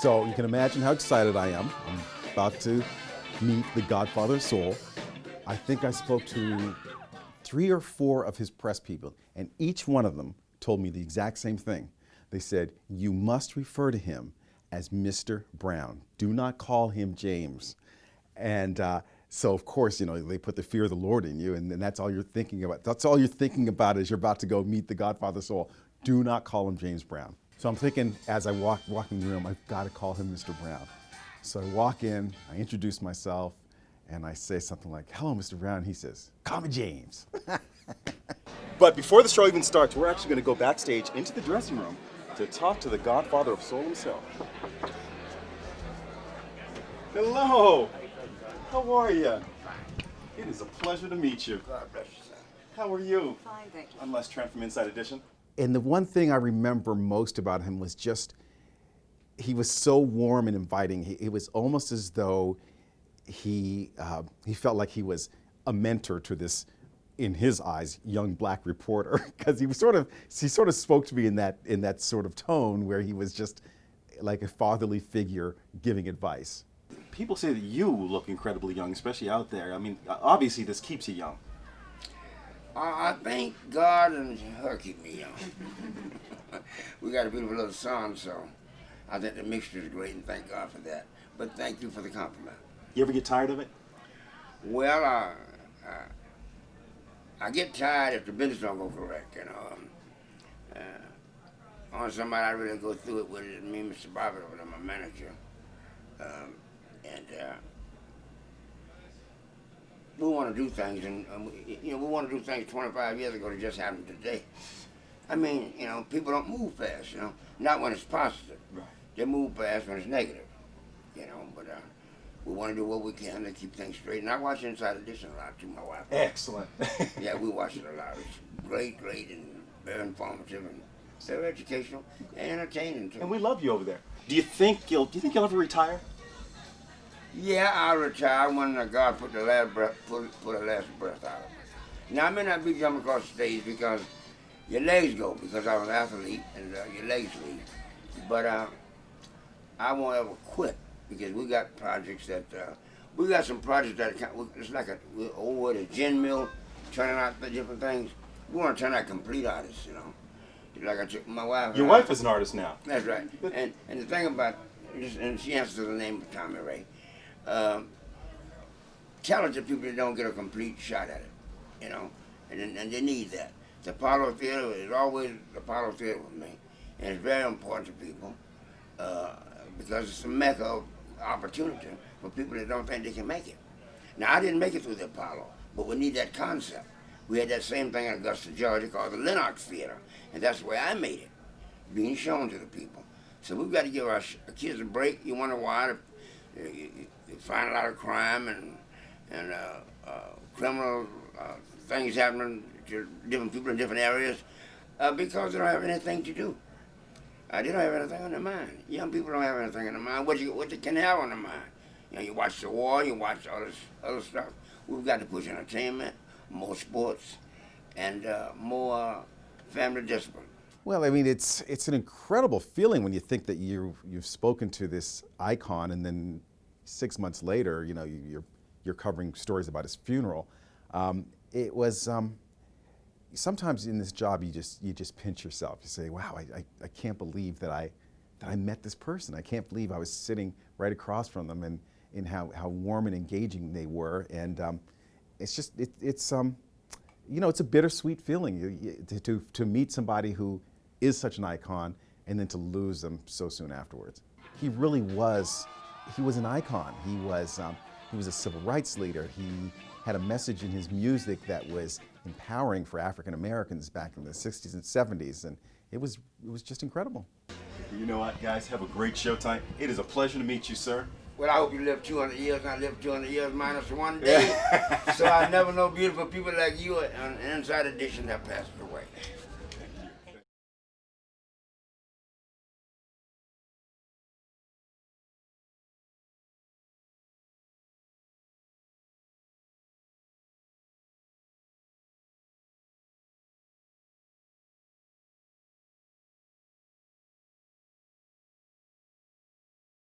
So you can imagine how excited I am. I'm about to meet the Godfather of Soul. I think I spoke to 3 or 4 of his press people, and each one of them told me the exact same thing. They said, you must refer to him as Mr. Brown. Do not call him James. And so, of course, you know, they put the fear of the Lord in you, and then that's all you're thinking about. That's all you're thinking about as you're about to go meet the Godfather of Soul. Do not call him James Brown. So I'm thinking, as I walk in the room, I've got to call him Mr. Brown. So I walk in, I introduce myself, and I say something like, hello, Mr. Brown. He says, call me James. But before the show even starts, we're actually going to go backstage into the dressing room to talk to the Godfather of Soul himself. Hello. How are you? It is a pleasure to meet you. God bless you, son. How are you? Fine, thank you. I'm Trent from Inside Edition. And the one thing I remember most about him was just, he was so warm and inviting. It was almost as though he felt like he was a mentor to this, in his eyes, young black reporter, because he sort of spoke to me in that sort of tone where he was just like a fatherly figure giving advice. People say that you look incredibly young, especially out there. I mean, obviously this keeps you young. I thank God and her keep me young. We got a beautiful little son, so I think the mixture is great, and thank God for that. But thank you for the compliment. You ever get tired of it? Well, I get tired if the business don't go correct, you know. On somebody I really go through it with is me and Mr. Bobbitt over there, my manager. We want to do things, and you know, we want to do things 25 years ago that just happened today. I mean, you know, people don't move fast, you know, not when it's positive. Right. They move fast when it's negative, you know, but we want to do what we can to keep things straight. And I watch Inside Edition a lot too, my wife. Excellent. Yeah, we watch it a lot. It's great, and very informative, and very educational and entertaining too. And we love you over there. Do you think you'll ever retire? Yeah, I'll retire when God put the last breath, put the last breath out of me. Now I may not be jumping across the stage because your legs go, because I was an athlete and your legs leave. But I won't ever quit because we got projects that we got some projects that it's like a gin mill, turning out the different things. We want to turn out complete artists, you know. Like I took my wife. Your wife is an artist now. That's right. And the thing about, and she answers to the name of Tommy Ray. Talented people that don't get a complete shot at it, you know, and they need that. The Apollo Theater is always the Apollo Theater with me, and it's very important to people because it's a mecca of opportunity for people that don't think they can make it. Now, I didn't make it through the Apollo, but we need that concept. We had that same thing in Augusta, Georgia called the Lenox Theater, and that's the way I made it, being shown to the people. So we've got to give our kids a break. You wonder why? You find a lot of crime and criminal things happening to different people in different areas because they don't have anything to do. They don't have anything on their mind. Young people don't have anything on their mind. What they can have on their mind? You know, you watch the war, you watch all this other stuff. We've got to push entertainment, more sports, and more family discipline. Well, I mean, it's an incredible feeling when you think that you've spoken to this icon, and then 6 months later, you know, you're covering stories about his funeral. It was sometimes in this job you just pinch yourself. You say, "Wow, I can't believe that I met this person. I can't believe I was sitting right across from them, and how warm and engaging they were." And it's just it's you know, it's a bittersweet feeling to meet somebody who is such an icon and then to lose them so soon afterwards. He really was. He was an icon. He was a civil rights leader. He had a message in his music that was empowering for African Americans back in the 60s and 70s, and it was just incredible. You know what, guys? Have a great show tonight. It is a pleasure to meet you, sir. Well, I hope you live 200 years, and I live 200 years minus 1 day. So I never know beautiful people like you on Inside Edition that passed away.